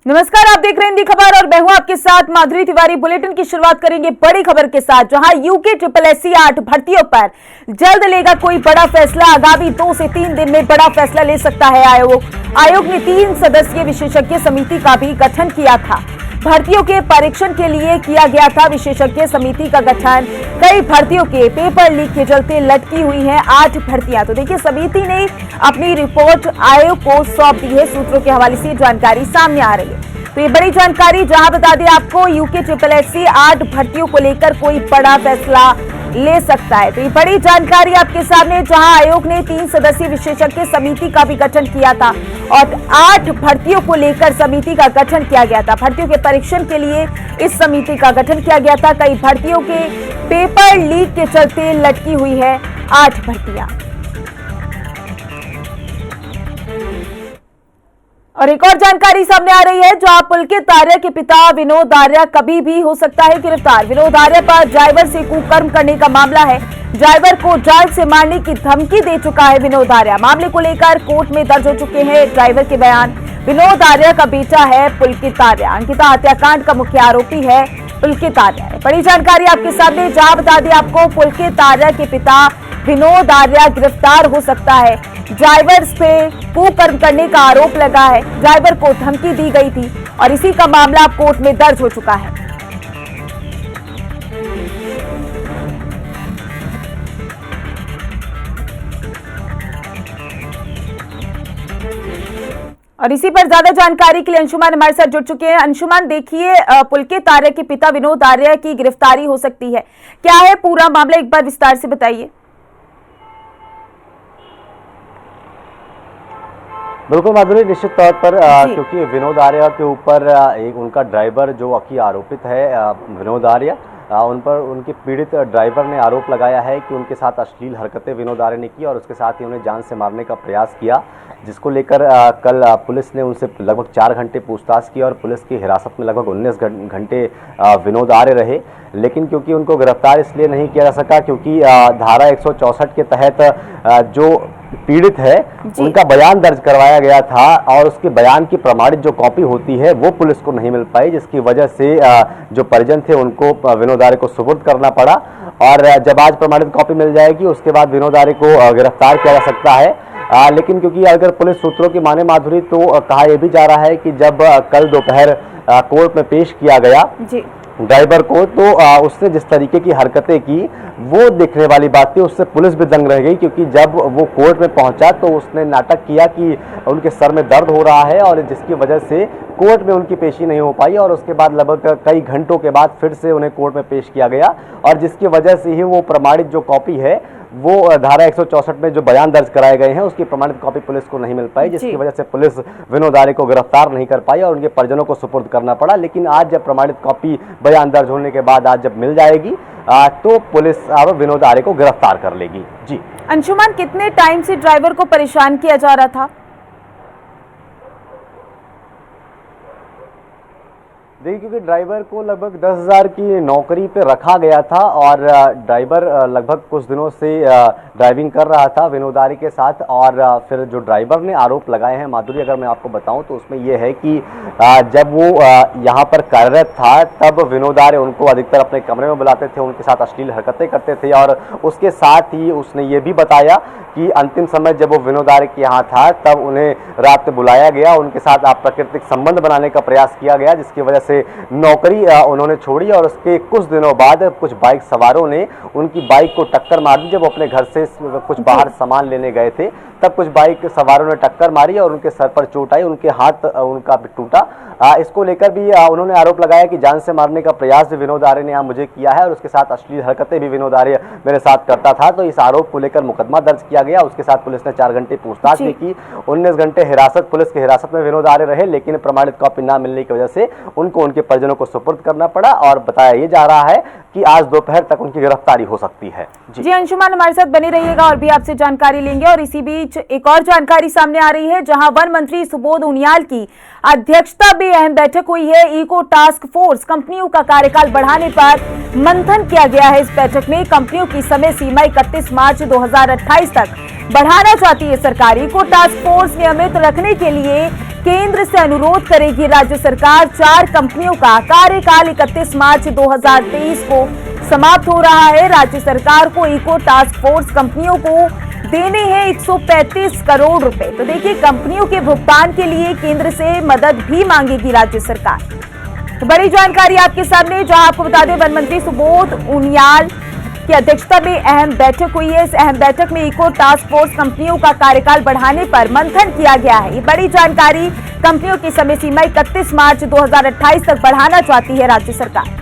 नमस्कार, आप देख रहे हैं हिंदी खबर और मैं हूं आपके साथ माधुरी तिवारी। बुलेटिन की शुरुआत करेंगे बड़ी खबर के साथ, जहां यूके SSSC 8 भर्तियों पर जल्द लेगा कोई बड़ा फैसला। आगामी 2 से 3 दिन में बड़ा फैसला ले सकता है आयोग ने 3 सदस्यीय विशेषज्ञ समिति का भी गठन किया था। भर्तियों के परीक्षण के लिए किया गया था विशेषज्ञ समिति का गठन। कई भर्तियों के पेपर लीक के चलते लटकी हुई हैं 8 भर्तियां। तो देखिए, समिति ने अपनी रिपोर्ट आयोग को सौंप दी है। सूत्रों के हवाले से जानकारी सामने आ रही है। तो ये बड़ी जानकारी, जहां बता दें आपको यूके SSSC 8 भर्तियों को लेकर कोई बड़ा फैसला ले सकता है। तो ये बड़ी जानकारी आपके सामने, जहां आयोग ने 3 सदस्यीय विशेषज्ञ समिति का भी गठन किया था और 8 भर्तियों को लेकर समिति का गठन किया गया था। भर्तियों के परीक्षण के लिए इस समिति का गठन किया गया था। कई भर्तियों के पेपर लीक के चलते लटकी हुई है 8 भर्तियां। और एक और जानकारी सामने आ रही है, जहां पुलकित आर्या के पिता विनोद आर्या कभी भी हो सकता है गिरफ्तार। विनोद आर्या पर ड्राइवर से कुकर्म करने का मामला है। ड्राइवर को जान से मारने की धमकी दे चुका है विनोद आर्या। मामले को लेकर कोर्ट में दर्ज हो चुके हैं ड्राइवर के बयान। विनोद आर्या का बेटा है पुलकित आर्या। अंकिता हत्याकांड का मुख्य आरोपी है पुलकित आर्या। बड़ी जानकारी आपके सामने, जहां बता दें आपको, पुलकित आर्या के पिता विनोद आर्या गिरफ्तार हो सकता है। ड्राइवर पे कुकर्म करने का आरोप लगा है। ड्राइवर को धमकी दी गई थी और इसी का मामला कोर्ट में दर्ज हो चुका है। और इसी पर ज्यादा जानकारी के लिए अंशुमान हमारे साथ जुड़ चुके हैं। अंशुमान, देखिए, पुलकित आर्या के पिता विनोद आर्या की गिरफ्तारी हो सकती है। क्या है पूरा मामला, एक बार विस्तार से बताइए। बिल्कुल माधुरी, निश्चित तौर पर क्योंकि विनोद आर्या के ऊपर एक उनका ड्राइवर जो की आरोपित है विनोद आर्या, उन पर उनके पीड़ित ड्राइवर ने आरोप लगाया है कि उनके साथ अश्लील हरकतें विनोद आर्या ने की और उसके साथ ही उन्हें जान से मारने का प्रयास किया, जिसको लेकर कल पुलिस ने उनसे लगभग 4 घंटे पूछताछ की और पुलिस की हिरासत में लगभग 19 घंटे विनोद आर्या रहे। लेकिन क्योंकि उनको गिरफ्तार इसलिए नहीं किया जा सका क्योंकि धारा 164 के तहत जो पीड़ित है उनका बयान दर्ज करवाया गया था और उसके बयान की प्रमाणित जो कॉपी होती है वो पुलिस को नहीं मिल पाई, जिसकी वजह से जो परिजन थे उनको विनोद आर्या को सुपुर्द करना पड़ा। और जब आज प्रमाणित कॉपी मिल जाएगी उसके बाद विनोद आर्या को गिरफ्तार किया जा सकता है। लेकिन क्योंकि अगर पुलिस सूत्रों की माने माधुरी, तो कहा यह भी जा रहा है कि जब कल दोपहर कोर्ट में पेश किया गया ड्राइवर को, तो उसने जिस तरीके की हरकतें की वो देखने वाली बात थी। उससे पुलिस भी दंग रह गई क्योंकि जब वो कोर्ट में पहुंचा तो उसने नाटक किया कि उनके सर में दर्द हो रहा है और जिसकी वजह से कोर्ट में उनकी पेशी नहीं हो पाई और उसके बाद लगभग कई घंटों के बाद फिर से उन्हें कोर्ट में पेश किया गया और जिसकी वजह से ही वो प्रमाणित जो कॉपी है वो धारा 164 में जो बयान दर्ज कराए गए हैं उसकी प्रमाणित कॉपी पुलिस को नहीं मिल पाई, जिसकी वजह से पुलिस विनोद आर्या को गिरफ्तार नहीं कर पाई और उनके परिजनों को सुपुर्द करना पड़ा। लेकिन आज जब प्रमाणित कॉपी बयान दर्ज होने के बाद आज जब मिल जाएगी तो पुलिस अब विनोद आर्या को गिरफ्तार कर लेगी। जी अंशुमान, कितने टाइम से ड्राइवर को परेशान किया जा रहा था? देखिए, क्योंकि ड्राइवर को लगभग 10,000 की नौकरी पे रखा गया था और ड्राइवर लगभग कुछ दिनों से ड्राइविंग कर रहा था विनोद आर्या के साथ। और फिर जो ड्राइवर ने आरोप लगाए हैं माधुरी, अगर मैं आपको बताऊं तो उसमें यह है कि जब वो यहाँ पर कार्यरत था तब विनोद आर्या उनको अधिकतर अपने कमरे में बुलाते थे, उनके साथ अश्लील हरकतें करते थे और उसके साथ ही उसने ये भी बताया कि अंतिम समय जब वो विनोद आर्या के यहाँ था तब उन्हें रात में बुलाया गया, उनके साथ अप्राकृतिक संबंध बनाने का प्रयास किया गया, जिसकी वजह से नौकरी उन्होंने छोड़ी और उसके कुछ दिनों बाद कुछ बाइक सवारों ने उनकी बाइक को टक्कर मार दी। जब वो अपने घर से कुछ बाहर सामान लेने गए थे तब कुछ बाइक सवारों ने टक्कर मारी और उनके सर पर चोट आई, उनके हाथ उनका भी टूटा। इसको लेकर भी उन्होंने आरोप लगाया कि जान से मारने का प्रयास भी विनोद आर्या ने मुझे किया है और उसके साथ अश्लील हरकतें भी विनोद आर्या मेरे साथ करता था। तो इस आरोप को लेकर मुकदमा दर्ज किया गया। उसके साथ पुलिस ने 4 घंटे पूछताछ भी की। 19 घंटे पुलिस की हिरासत में विनोद आर्या रहे, लेकिन प्रमाणित कॉपी न मिलने की वजह से उनको उनके परिजनों को सुपुर्द करना पड़ा और बताया ये जा रहा है कि आज दोपहर तक उनकी गिरफ्तारी हो सकती है। जी अंशुमान, हमारे साथ बने रहिएगा और भी आपसे जानकारी लेंगे। और इसी बीच एक और जानकारी सामने आ रही है, जहां वन मंत्री सुबोध उनियाल की अध्यक्षता में अहम बैठक हुई है। इको टास्क फोर्स कंपनियों का कार्यकाल बढ़ाने पर मंथन किया गया है। इस बैठक में कंपनियों की समय सीमा 31 मार्च 2028 तक बढ़ाना चाहती है सरकार। इको टास्क फोर्स नियमित रखने के लिए केंद्र से अनुरोध करेगी राज्य सरकार। 4 कंपनियों का कार्यकाल 31 मार्च 2023 को समाप्त हो रहा है। राज्य सरकार को इको टास्क फोर्स कंपनियों को देने हैं 135 करोड़ रुपए। तो देखिए, कंपनियों के भुगतान के लिए केंद्र से मदद भी मांगेगी राज्य सरकार। तो बड़ी जानकारी आपके सामने, जहां आपको बता दें वन मंत्री सुबोध उनियाल की अध्यक्षता में अहम बैठक हुई है। इस अहम बैठक में इको टास्क फोर्स कंपनियों का कार्यकाल बढ़ाने पर मंथन किया गया है। ये बड़ी जानकारी, कंपनियों की समय सीमा 31 मार्च 2028 तक बढ़ाना चाहती है राज्य सरकार।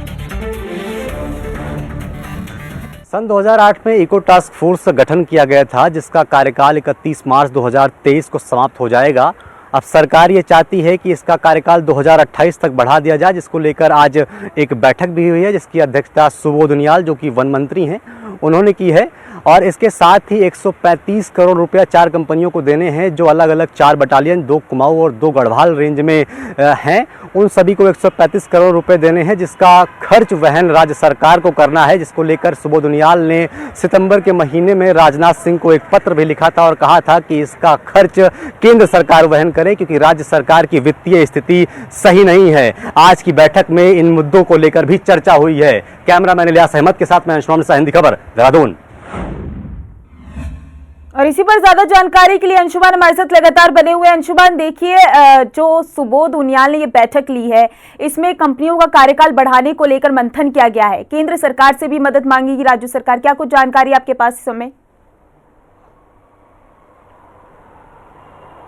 सन 2008 में इको टास्क फोर्स का गठन किया गया था, जिसका कार्यकाल 31 मार्च 2023 को समाप्त हो जाएगा। अब सरकार ये चाहती है कि इसका कार्यकाल 2028 तक बढ़ा दिया जाए, जिसको लेकर आज एक बैठक भी हुई है, जिसकी अध्यक्षता सुबोध उनियाल, जो कि वन मंत्री हैं, उन्होंने की है। और इसके साथ ही 135 करोड़ रुपया 4 कंपनियों को देने हैं, जो अलग अलग 4 बटालियन, 2 कुमाऊं और 2 गढ़वाल रेंज में हैं। उन सभी को 135 करोड़ रुपए देने हैं, जिसका खर्च वहन राज्य सरकार को करना है, जिसको लेकर सुबोध उनियाल ने सितंबर के महीने में राजनाथ सिंह को एक पत्र भी लिखा था और कहा था कि इसका खर्च केंद्र सरकार वहन करे, क्योंकि राज्य सरकार की वित्तीय स्थिति सही नहीं है। आज की बैठक में इन मुद्दों को लेकर भी चर्चा हुई है। कैमरामैन इलियास अहमद के साथ मैं अंशुमान मिश्रा, हिंदी खबर, देहरादून। और इसी पर ज्यादा जानकारी के लिए अंशुमान हमारे साथ लगातार बने हुए हैं। अंशुमान, देखिए, जो सुबोध उनियाल ने ये बैठक ली है, इसमें कंपनियों का कार्यकाल बढ़ाने को लेकर मंथन किया गया है। केंद्र सरकार से भी मदद मांगेगी राज्य सरकार। क्या कुछ जानकारी आपके पास इस समय?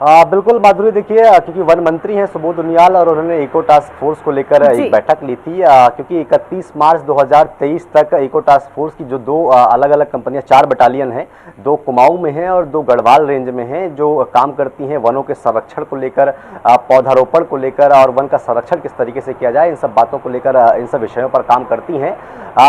बिल्कुल माधुरी, देखिए, क्योंकि वन मंत्री हैं सुबोध उनियाल और उन्होंने इको टास्क फोर्स को लेकर एक बैठक ली थी, क्योंकि 31 मार्च 2023 तक इको टास्क फोर्स की जो 2 अलग अलग कंपनियां, 4 बटालियन हैं, 2 कुमाऊं में हैं और 2 गढ़वाल रेंज में हैं, जो काम करती हैं वनों के संरक्षण को लेकर, पौधारोपण को लेकर और वन का संरक्षण किस तरीके से किया जाए, इन सब बातों को लेकर, इन सब विषयों पर काम करती हैं।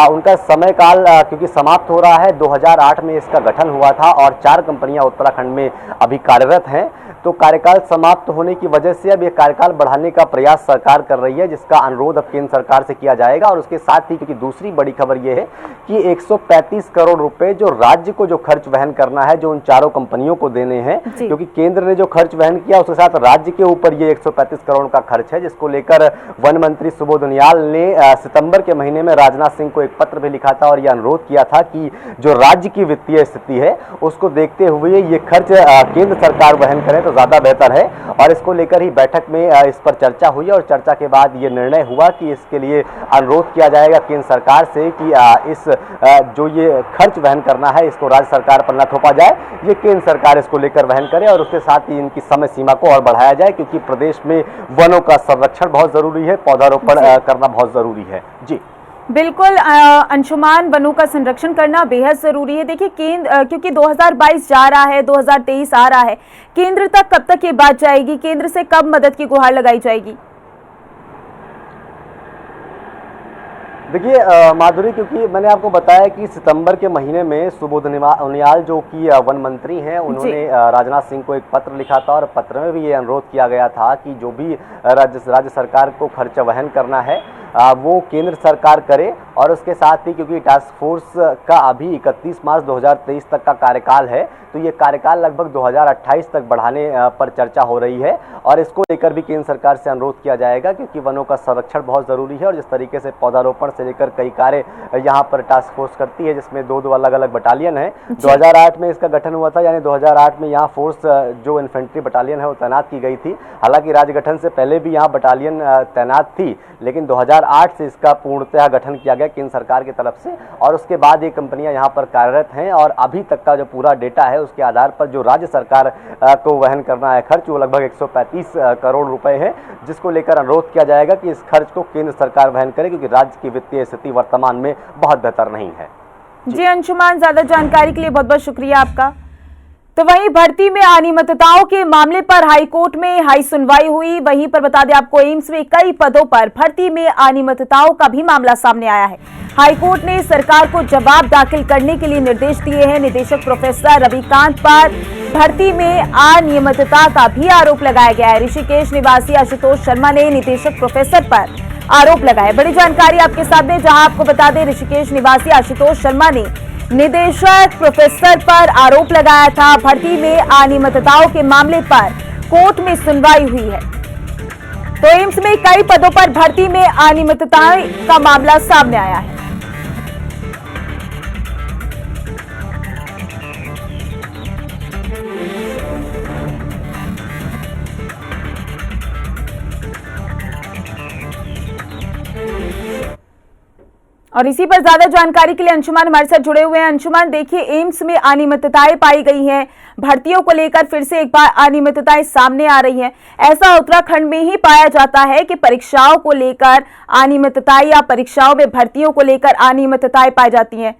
उनका समय काल क्योंकि समाप्त हो रहा है, 2008 में इसका गठन हुआ था और 4 कंपनियां उत्तराखंड में अभी कार्यरत हैं। तो कार्यकाल समाप्त होने की वजह से अब ये कार्यकाल बढ़ाने का प्रयास सरकार कर रही है, जिसका अनुरोध अब केंद्र सरकार से किया जाएगा। और उसके साथ ही, क्योंकि दूसरी बड़ी खबर ये है कि 135 करोड़ रुपए जो राज्य को जो खर्च वहन करना है, जो उन 4 कंपनियों को देने हैं, क्योंकि केंद्र ने जो खर्च वहन किया उसके साथ राज्य के ऊपर ये 135 करोड़ का खर्च है, जिसको लेकर वन मंत्री सुबोध उनियाल ने सितंबर के महीने में राजनाथ सिंह को एक पत्र भी लिखा था और यह अनुरोध किया था कि जो राज्य की वित्तीय स्थिति है उसको देखते हुए ये खर्च केंद्र सरकार वहन करे तो ज्यादा बेहतर है। और इसको लेकर ही बैठक में इस पर चर्चा हुई और चर्चा के बाद ये निर्णय हुआ कि इसके लिए अनुरोध किया जाएगा केंद्र सरकार से कि इस जो ये खर्च वहन करना है इसको राज्य सरकार पर न थोपा जाए, ये केंद्र सरकार इसको लेकर वहन करे और उसके साथ ही इनकी समय सीमा को और बढ़ाया जाए, क्योंकि प्रदेश में वनों का संरक्षण बहुत जरूरी है, पौधारोपण करना बहुत जरूरी है। जी बिल्कुल अंशुमान, वनों का संरक्षण करना बेहद जरूरी है। देखिए, केंद्र, क्योंकि 2022 जा रहा है, 2023 आ रहा है, केंद्र तक कब तक ये बात जाएगी? केंद्र से कब मदद की गुहार लगाई जाएगी? देखिए माधुरी, क्योंकि मैंने आपको बताया कि सितंबर के महीने में सुबोध उनियाल, जो कि वन मंत्री हैं, उन्होंने राजनाथ सिंह को एक पत्र लिखा था और पत्र में भी ये अनुरोध किया गया था कि जो भी राज्य सरकार को खर्च वहन करना है वो केंद्र सरकार करे। और उसके साथ ही, क्योंकि टास्क फोर्स का अभी 31 मार्च 2023 तक का कार्यकाल है, तो ये कार्यकाल लगभग 2028 तक बढ़ाने पर चर्चा हो रही है और इसको लेकर भी केंद्र सरकार से अनुरोध किया जाएगा, क्योंकि वनों का संरक्षण बहुत ज़रूरी है। और जिस तरीके से पौधारोपण से लेकर कई कार्य यहाँ पर टास्क फोर्स करती है, जिसमें 2 अलग अलग बटालियन है। 2008 में इसका गठन हुआ था, यानी 2008 में यहाँ फोर्स जो इन्फेंट्री बटालियन है वो तैनात की गई थी। हालांकि राज्य गठन से पहले भी यहाँ बटालियन तैनात थी, लेकिन 2008 से इसका पूर्णतः गठन किया गया केंद्र सरकार की तरफ से। और उसके बाद ये कंपनियां यहाँ पर कार्यरत हैं और अभी तक का जो पूरा डेटा है उसके आधार पर जो राज्य सरकार को वहन करना है खर्च, वो लगभग 135 करोड़ रुपए है, जिसको लेकर अनुरोध किया जाएगा कि इस खर्च को केंद्र सरकार वहन करे, क्योंकि राज्य की वित्तीय स्थिति वर्तमान में बहुत बेहतर नहीं है। जी अंशुमान, ज्यादा जानकारी के लिए बहुत बहुत शुक्रिया आपका। तो वहीं भर्ती में अनियमितताओं के मामले पर हाईकोर्ट में हाई सुनवाई हुई। वहीं पर बता दें आपको, एम्स में कई पदों पर भर्ती में अनियमितताओं का भी मामला सामने आया है। हाईकोर्ट ने सरकार को जवाब दाखिल करने के लिए निर्देश दिए हैं। निदेशक प्रोफेसर रविकांत पर भर्ती में अनियमितता का भी आरोप लगाया गया है। ऋषिकेश निवासी आशुतोष शर्मा ने निदेशक प्रोफेसर पर आरोप लगाया। बड़ी जानकारी आपके सामने, जहां आपको बता दें ऋषिकेश निवासी आशुतोष शर्मा ने निदेशक प्रोफेसर पर आरोप लगाया था। भर्ती में अनियमितताओं के मामले पर कोर्ट में सुनवाई हुई है। तो एम्स में कई पदों पर भर्ती में अनियमितताएं का मामला सामने आया है। और इसी पर ज्यादा जानकारी के लिए अंशुमान हमारे साथ जुड़े हुए हैं। अंशुमान, देखिए, एम्स में अनियमितताएं पाई गई हैं, भर्तियों को लेकर फिर से एक बार अनियमितताएं सामने आ रही हैं। ऐसा उत्तराखंड में ही पाया जाता है कि परीक्षाओं को लेकर अनियमितताएं या परीक्षाओं में भर्तियों को लेकर अनियमितताएं पाई जाती हैं।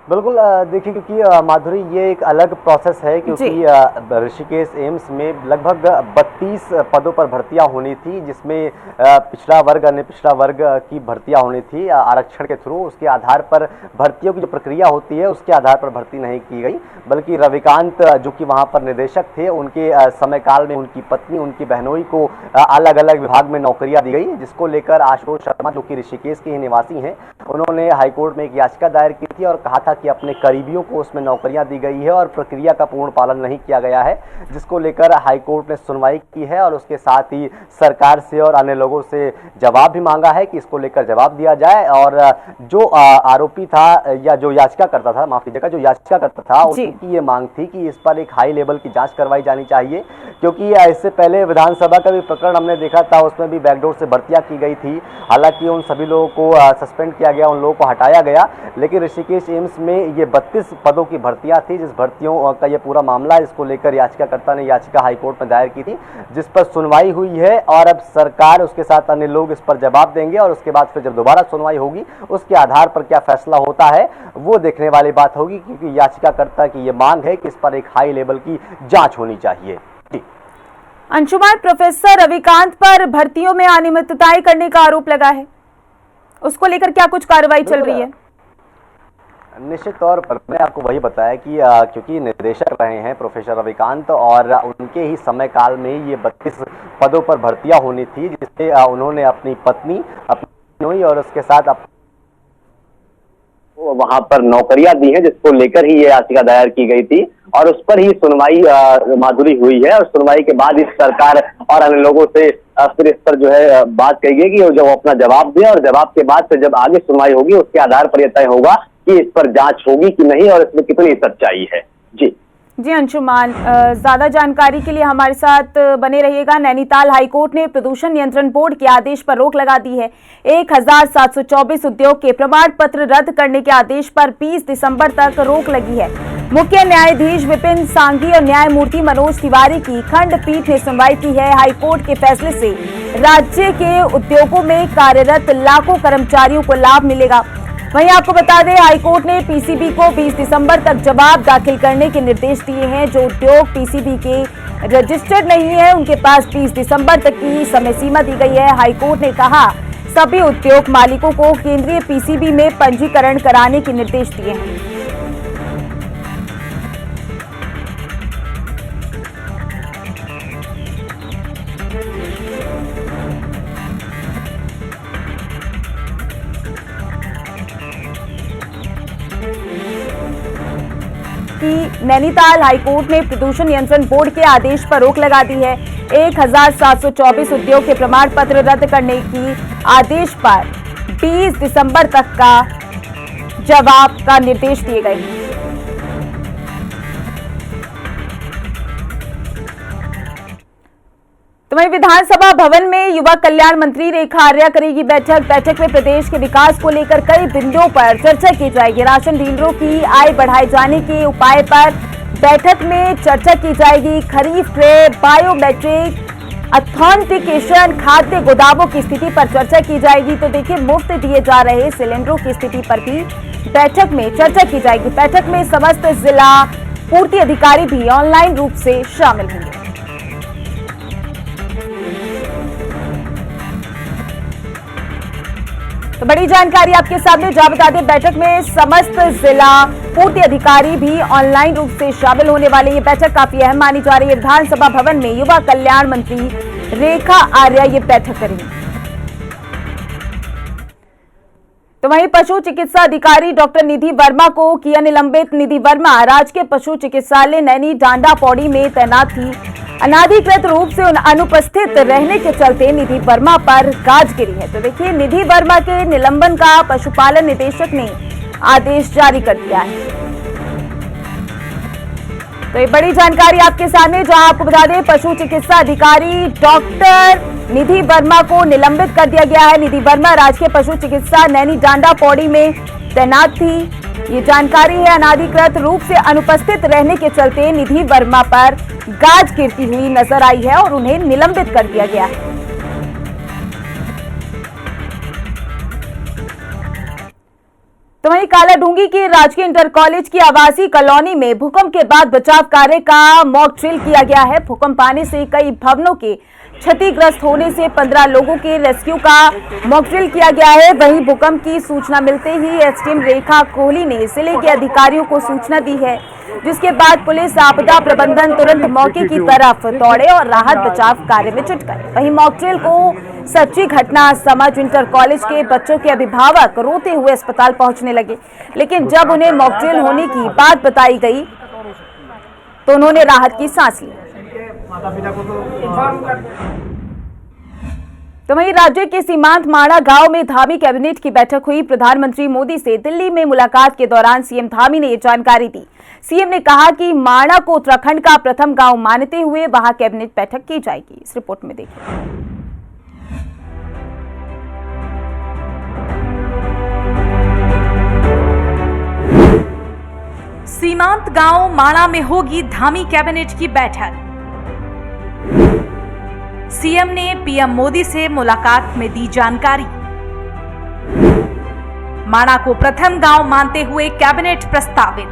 बिल्कुल, देखिए, क्योंकि माधुरी, ये एक अलग प्रोसेस है, क्योंकि ऋषिकेश एम्स में लगभग 32 पदों पर भर्तियां होनी थी, जिसमें पिछड़ा वर्ग, अन्य पिछड़ा वर्ग की भर्तियां होनी थी आरक्षण के थ्रू। उसके आधार पर भर्तियों की जो प्रक्रिया होती है उसके आधार पर भर्ती नहीं की गई, बल्कि रविकांत जो कि वहां पर निदेशक थे, उनके समय काल में उनकी पत्नी, उनकी बहनोई को अलग अलग विभाग में नौकरियां दी गई, जिसको लेकर आशुतोष शर्मा, जो कि ऋषिकेश के ही निवासी हैं, उन्होंने हाईकोर्ट में एक याचिका दायर की थी और कहा था कि अपने करीबियों को उसमें नौकरियां दी गई है और प्रक्रिया का पूर्ण पालन नहीं किया गया है, जिसको लेकर हाईकोर्ट ने सुनवाई की है और उसके साथ ही सरकार से और अन्य लोगों से जवाब भी मांगा है कि इसको लेकर जवाब दिया जाए। और जो आरोपी था या जो याचिका करता था, माफ कीजिएगा, जो याचिका करता था, उनकी ये मांग थी कि इस पर एक हाई लेवल की जांच करवाई जानी चाहिए, क्योंकि इससे पहले विधानसभा का भी प्रकरण हमने देखा था, उसमें भी बैकडोर से भर्तियां की गई थी। हालांकि उन सभी लोगों को सस्पेंड किया गया, उन लोगों को हटाया गया, लेकिन ऋषिकेश एम्स में ये 32 पदों की भर्तियां थी, जिस भर्तियों का ये पूरा मामला है, इसको लेकर याचिकाकर्ता ने याचिका हाईकोर्ट में दायर की थी, जिस पर सुनवाई हुई है और अब सरकार, उसके साथ अन्य लोग इस पर जवाब देंगे और उसके बाद फिर जब दोबारा सुनवाई होगी उसके आधार पर क्या फैसला होता है वो देखने वाली बात होगी, क्योंकि याचिकाकर्ता की ये मांग है कि इस पर एक हाई लेवल की जांच होनी चाहिए। अंशुमान, प्रोफेसर रविकांत पर भर्तियों में अनियमितताएं करने का आरोप लगा है, उसको लेकर क्या कुछ कार्रवाई चल रही है? निश्चित तौर पर मैंने आपको वही बताया कि क्योंकि निदेशक रहे हैं प्रोफेसर रविकांत और उनके ही समय काल में ये 32 पदों पर भर्तियां होनी थी, जिससे उन्होंने अपनी पत्नी, अपनी और उसके साथ वहां पर नौकरियां दी हैं, जिसको लेकर ही ये याचिका दायर की गई थी और उस पर ही सुनवाई माधुरी हुई है। और सुनवाई के बाद इस सरकार और अन्य लोगों से फिर इस पर जो है बात कही गई कि जो अपना जवाब दे और जवाब के बाद फिर जब आगे सुनवाई होगी उसके आधार पर यह तय होगा कि इस पर जांच होगी कि नहीं और इसमें कितनी सच्चाई है। जी अंशुमान, ज्यादा जानकारी के लिए हमारे साथ बने रहिएगा। नैनीताल हाईकोर्ट ने प्रदूषण नियंत्रण बोर्ड के आदेश पर रोक लगा दी है। 1724 उद्योग के प्रमाण पत्र रद्द करने के आदेश पर 20 दिसंबर तक रोक लगी है। मुख्य न्यायाधीश विपिन सांघी और न्यायमूर्ति मनोज तिवारी की खंडपीठ ने सुनवाई की है। हाईकोर्ट के फैसले से राज्य के उद्योगों में कार्यरत लाखों कर्मचारियों को लाभ मिलेगा। वहीं आपको बता दें, हाईकोर्ट ने पीसीबी को 20 दिसंबर तक जवाब दाखिल करने के निर्देश दिए हैं। जो उद्योग पीसीबी के रजिस्टर्ड नहीं है उनके पास 20 दिसंबर तक की समय सीमा दी गई है। हाईकोर्ट ने कहा सभी उद्योग मालिकों को केंद्रीय पीसीबी में पंजीकरण कराने के निर्देश दिए हैं। कि नैनीताल हाईकोर्ट ने प्रदूषण नियंत्रण बोर्ड के आदेश पर रोक लगा दी है। 1724 उद्योग के प्रमाण पत्र रद्द करने की आदेश पर 20 दिसंबर तक का जवाब का निर्देश दिए गए। तो वहीं विधानसभा भवन में युवा कल्याण मंत्री रेखा आर्या करेगी बैठक में प्रदेश के विकास को लेकर कई बिंदुओं पर चर्चा की जाएगी। राशन डीलरों की आय बढ़ाए जाने के उपाय पर बैठक में चर्चा की जाएगी। खरीफ ट्रे, बायोमेट्रिक ऑथेंटिकेशन, खाद्य गोदामों की स्थिति पर चर्चा की जाएगी। तो देखिए, मुफ्त दिए जा रहे सिलेंडरों की स्थिति पर भी बैठक में चर्चा की जाएगी। बैठक में समस्त जिला पूर्ति अधिकारी भी ऑनलाइन रूप से शामिल होंगे। तो बड़ी जानकारी आपके सामने जा बता दें, बैठक में समस्त जिला पूर्ति अधिकारी भी ऑनलाइन रूप से शामिल होने वाले। ये बैठक काफी अहम मानी जा रही है। विधानसभा भवन में युवा कल्याण मंत्री रेखा आर्या ये बैठक करेंगी। तो वहीं पशु चिकित्सा अधिकारी डॉक्टर निधि वर्मा को किया निलंबित। निधि वर्मा राजकीय पशु चिकित्सालय नैनी डांडा पौड़ी में तैनात थी। अनाधिकृत रूप से अनुपस्थित रहने के चलते निधि वर्मा पर गाज गिरी है। तो देखिए, निधि वर्मा के निलंबन का पशुपालन निदेशक ने आदेश जारी कर दिया है। तो ये बड़ी जानकारी आपके सामने, जहां आपको बता दें पशु चिकित्सा अधिकारी डॉक्टर निधि वर्मा को निलंबित कर दिया गया है। निधि वर्मा राजकीय पशु चिकित्सा नैनी डांडा पौड़ी में तैनात थी। ये जानकारी है। अनाधिकृत रूप से अनुपस्थित रहने के चलते निधि वर्मा पर गाज गिरती हुई नजर आई है और उन्हें निलंबित कर दिया गया है। तो वहीं कालाढूंगी की राजकीय इंटर कॉलेज की आवासीय कॉलोनी में भूकंप के बाद बचाव कार्य का मॉक ड्रिल किया गया है। भूकंप आने से कई भवनों के क्षतिग्रस्त होने से 15 लोगों के रेस्क्यू का मॉक ड्रिल किया गया है। वहीं भूकंप की सूचना मिलते ही एसडीएम रेखा कोहली ने जिले के अधिकारियों को सूचना दी है, जिसके बाद पुलिस आपदा प्रबंधन तुरंत मौके की तरफ दौड़े और राहत बचाव कार्य में जुट गए। वहीं मॉक ड्रिल को सच्ची घटना समझ इंटर कॉलेज के बच्चों के अभिभावक रोते हुए अस्पताल पहुंचने लगे, लेकिन जब उन्हें मॉक ड्रिल होने की बात बताई गई तो उन्होंने राहत की सांस ली। तो वहीं राज्य के सीमांत माणा गांव में धामी कैबिनेट की बैठक हुई। प्रधानमंत्री मोदी से दिल्ली में मुलाकात के दौरान सीएम धामी ने ये जानकारी दी। सीएम ने कहा कि माणा को उत्तराखंड का प्रथम गांव मानते हुए वहां कैबिनेट बैठक की जाएगी। इस रिपोर्ट में देखिए। सीमांत गांव माणा में होगी धामी कैबिनेट की बैठक। सीएम ने पीएम मोदी से मुलाकात में दी जानकारी। माणा को प्रथम गांव मानते हुए कैबिनेट प्रस्तावित।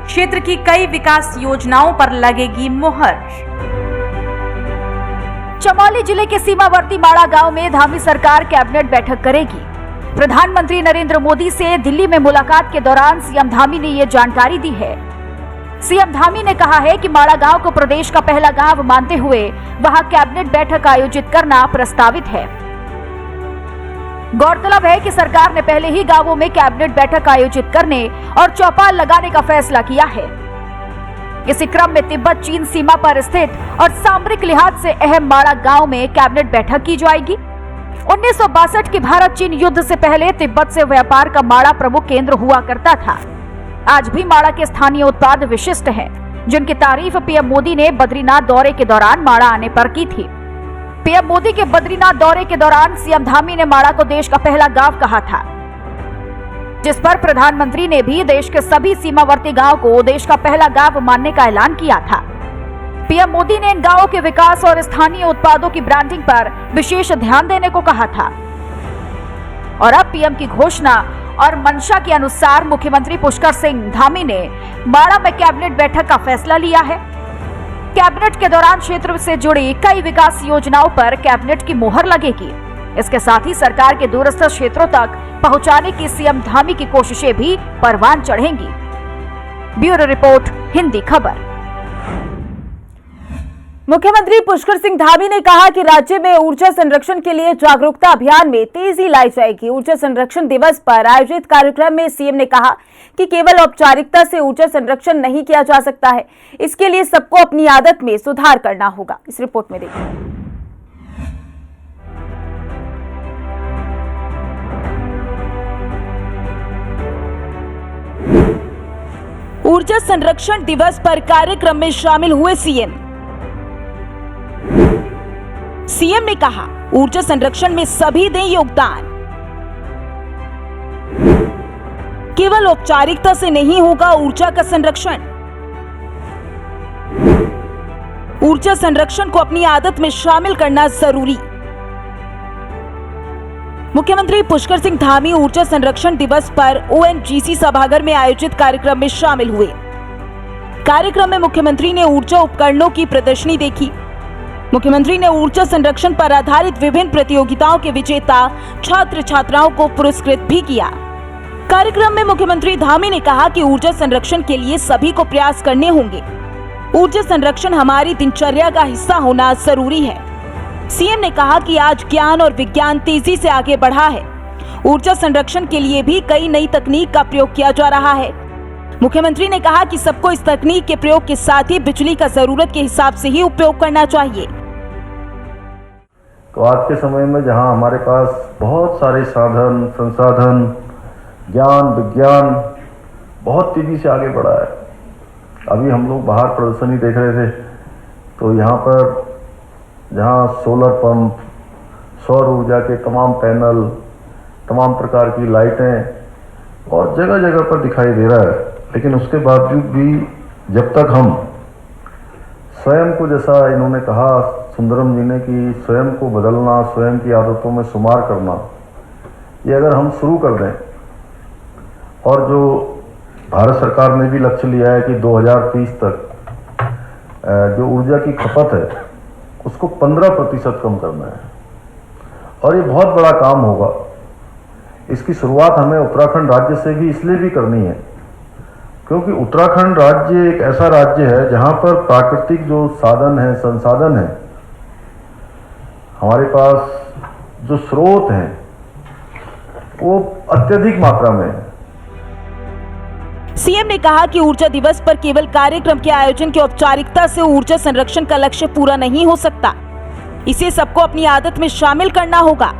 क्षेत्र की कई विकास योजनाओं पर लगेगी मुहर। चमोली जिले के सीमावर्ती माणा गांव में धामी सरकार कैबिनेट बैठक करेगी। प्रधानमंत्री नरेंद्र मोदी से दिल्ली में मुलाकात के दौरान सीएम धामी ने ये जानकारी दी है। सीएम धामी ने कहा है कि माणा गांव को प्रदेश का पहला गांव मानते हुए वहां कैबिनेट बैठक आयोजित करना प्रस्तावित है। गौरतलब है कि सरकार ने पहले ही गांवों में कैबिनेट बैठक आयोजित करने और चौपाल लगाने का फैसला किया है। इसी क्रम में तिब्बत चीन सीमा पर स्थित और सामरिक लिहाज से अहम माणा गांव में कैबिनेट बैठक की जाएगी। 1962 के भारत चीन युद्ध से पहले तिब्बत से व्यापार का माणा प्रमुख केंद्र हुआ करता था। आज भी माणा के स्थानीय उत्पाद विशिष्ट हैं, जिनकी तारीफ पीएम मोदी ने बद्रीनाथ दौरे के दौरान माणा आने पर की थी। पीएम मोदी के बद्रीनाथ दौरे के दौरान सीएम धामी ने माणा को देश का पहला गांव कहा था, जिस पर प्रधानमंत्री ने भी देश के सभी सीमावर्ती गांव को देश का पहला गांव मानने का ऐलान किया था। पीएम मोदी ने इन गांवों के विकास और स्थानीय उत्पादों की ब्रांडिंग पर विशेष ध्यान देने को कहा था। और अब पीएम की घोषणा और मंशा के अनुसार मुख्यमंत्री पुष्कर सिंह धामी ने माणा में कैबिनेट बैठक का फैसला लिया है। कैबिनेट के दौरान क्षेत्र से जुड़ी कई विकास योजनाओं पर कैबिनेट की मुहर लगेगी। इसके साथ ही सरकार के दूरस्थ क्षेत्रों तक पहुंचाने की सीएम धामी की कोशिशें भी परवान चढ़ेंगी। ब्यूरो रिपोर्ट, हिंदी खबर। मुख्यमंत्री पुष्कर सिंह धामी ने कहा कि राज्य में ऊर्जा संरक्षण के लिए जागरूकता अभियान में तेजी लाई जाएगी। ऊर्जा संरक्षण दिवस पर आयोजित कार्यक्रम में सीएम ने कहा कि केवल औपचारिकता से ऊर्जा संरक्षण नहीं किया जा सकता है, इसके लिए सबको अपनी आदत में सुधार करना होगा। इस रिपोर्ट में देखिए। ऊर्जा संरक्षण दिवस पर कार्यक्रम में शामिल हुए सीएम ने कहा, ऊर्जा संरक्षण में सभी दें योगदान। केवल औपचारिकता से नहीं होगा ऊर्जा का संरक्षण। ऊर्जा संरक्षण को अपनी आदत में शामिल करना जरूरी। मुख्यमंत्री पुष्कर सिंह धामी ऊर्जा संरक्षण दिवस पर ओएनजीसी सभागार में आयोजित कार्यक्रम में शामिल हुए। कार्यक्रम में मुख्यमंत्री ने ऊर्जा उपकरणों की प्रदर्शनी देखी। मुख्यमंत्री ने ऊर्जा संरक्षण पर आधारित विभिन्न प्रतियोगिताओं के विजेता छात्र छात्राओं को पुरस्कृत भी किया। कार्यक्रम में मुख्यमंत्री धामी ने कहा कि ऊर्जा संरक्षण के लिए सभी को प्रयास करने होंगे। ऊर्जा संरक्षण हमारी दिनचर्या का हिस्सा होना जरूरी है। सीएम ने कहा कि आज ज्ञान और विज्ञान तेजी से आगे बढ़ा है। ऊर्जा संरक्षण के लिए भी कई नई तकनीक का प्रयोग किया जा रहा है। मुख्यमंत्री ने कहा कि सबको इस तकनीक के प्रयोग के साथ ही बिजली का जरूरत के हिसाब से ही उपयोग करना चाहिए। तो आज के समय में जहां हमारे पास बहुत सारे साधन संसाधन ज्ञान विज्ञान बहुत तेजी से आगे बढ़ा है। अभी हम लोग बाहर प्रदर्शनी देख रहे थे तो यहाँ पर जहाँ सोलर पंप सौर ऊर्जा के तमाम पैनल तमाम प्रकार की लाइटें और जगह जगह पर दिखाई दे रहा है, लेकिन उसके बावजूद भी जब तक हम स्वयं को, जैसा इन्होंने कहा सुंदरम जी ने, कि स्वयं को बदलना, स्वयं की आदतों में सुधार करना, ये अगर हम शुरू कर दें, और जो भारत सरकार ने भी लक्ष्य लिया है कि 2030 तक जो ऊर्जा की खपत है उसको 15% कम करना है, और ये बहुत बड़ा काम होगा। इसकी शुरुआत हमें उत्तराखंड राज्य से भी इसलिए भी करनी है क्योंकि उत्तराखंड राज्य एक ऐसा राज्य है जहां पर प्राकृतिक जो साधन है, संसाधन है, हमारे पास जो स्रोत हैं वो अत्यधिक मात्रा में है। सीएम ने कहा कि ऊर्जा दिवस पर केवल कार्यक्रम के आयोजन की औपचारिकता से ऊर्जा संरक्षण का लक्ष्य पूरा नहीं हो सकता। इसे सबको अपनी आदत में शामिल करना होगा।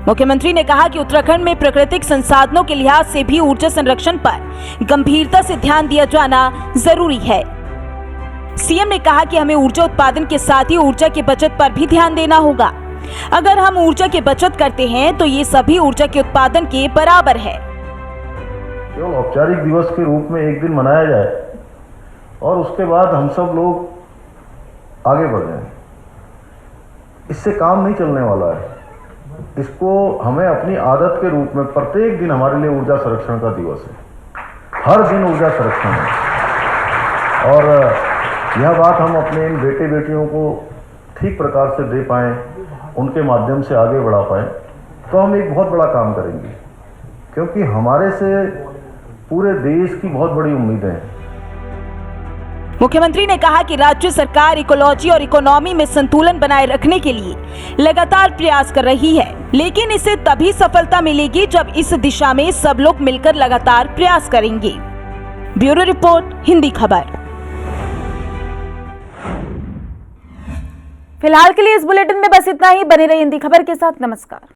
मुख्यमंत्री ने कहा कि उत्तराखंड में प्राकृतिक संसाधनों के लिहाज से भी ऊर्जा संरक्षण पर गंभीरता से ध्यान दिया जाना जरूरी है। सीएम ने कहा कि हमें ऊर्जा उत्पादन के साथ ही ऊर्जा की बचत पर भी ध्यान देना होगा। अगर हम ऊर्जा की बचत करते हैं तो ये सभी ऊर्जा के उत्पादन के बराबर है। केवल औपचारिक दिवस के रूप में एक दिन मनाया जाए और उसके बाद हम सब लोग आगे बढ़ जाएं, इससे काम नहीं चलने वाला है। इसको हमें अपनी आदत के रूप में प्रत्येक दिन हमारे लिए ऊर्जा संरक्षण का दिवस है, हर दिन ऊर्जा संरक्षण है, और यह बात हम अपने इन बेटे बेटियों को ठीक प्रकार से दे पाएं, उनके माध्यम से आगे बढ़ा पाएं, तो हम एक बहुत बड़ा काम करेंगे, क्योंकि हमारे से पूरे देश की बहुत बड़ी उम्मीदें हैं। मुख्यमंत्री ने कहा कि राज्य सरकार इकोलॉजी और इकोनॉमी में संतुलन बनाए रखने के लिए लगातार प्रयास कर रही है, लेकिन इसे तभी सफलता मिलेगी जब इस दिशा में सब लोग मिलकर लगातार प्रयास करेंगे। ब्यूरो रिपोर्ट, हिंदी खबर। फिलहाल के लिए इस बुलेटिन में बस इतना ही। बने रहिए हिंदी खबर के साथ। नमस्कार।